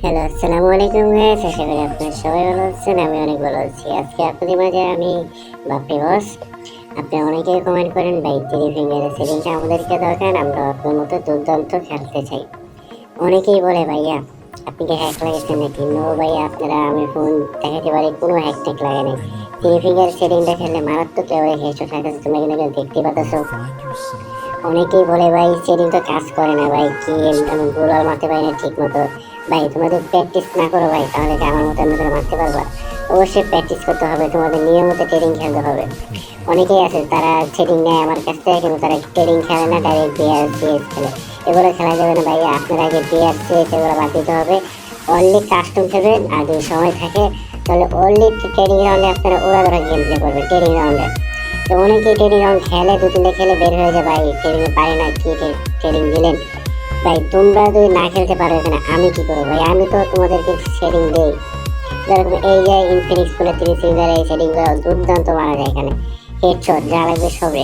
Hello, আসসালামু আলাইকুম guys. আশা করি আপনারা সবাই ভালো আছেন। আমি অনেক ভালো আছি। আজকে আপনাদের মাঝে আমি বাপ্পি বস। আপনি অনেকেই কমেন্ট করেন ভাই থ্রি ফিঙ্গারের সেটিংটা আমাদেরকে দরকার, আমরা আপনার মতো দুর্দান্ত খেলতে চাই। অনেকেই বলে ভাইয়া আপনি কি হ্যাক লাগাইছেন নাকি? নো ভাইয়া, আপনারা আমি ফোন দেখাতে পারি কোনো হ্যাক ট্যাক লাগাই নাই। থ্রি ফিঙ্গার সেটিংটা খেললে মারাত্মক লেভেলের হেডশট লাগাচ্ছে, তোমরা কিন্তু দেখতে পাচ্ছ। অনেকেই বলে ভাই সেটিং তো কাজ করে না ভাই, কি আমি গোলার মারতে পারি না ঠিক মতো। ভাই তোমাদের প্র্যাকটিস না করো ভাই, তাহলে কি আমার মতো আমি করে মারতে পারবা? অবশ্যই প্র্যাকটিস করতে হবে, তোমাদের নিয়মিত ট্রেডিং খেলতে হবে। অনেকেই আছে তারা ট্রেডিং নেয় আমার কাছ থেকে, কিন্তু তারা ট্রেডিং খেলে না, ডাইরেক্ট বিআর সিএস খেলে। এগুলো খেলা যাবে না ভাই, আপনার আগে বিআর সিএস এগুলো বাদ দিতে হবে। অনলি কাস্টম খেলবেন, আর যদি সময় থাকে তাহলে অনলি ট্রেডিং রাউন্ডে আপনারা ওরা ধরা গেম প্লে করবেন ট্রেডিং রাউন্ডে। তো অনেকেই ট্রেডিং রাউন্ড খেলে, দু তিনটে খেলে বের হয়ে যায় ভাই, ট্রেডিং পারে না, কি ট্রেডিং দিলেন ভাই? তোমরা যদি না খেলতে পারো এখানে আমি কি করবো ভাই? আমি তো তোমাদেরকে সেটিং দেই, যেরকম এই যে ইনফিনিক্স বলে 3 সিলিন্ডার এই সেটিংগুলো দুর্দান্ত মারা যায় এখানে, হেডশট যা লাগবে সবে।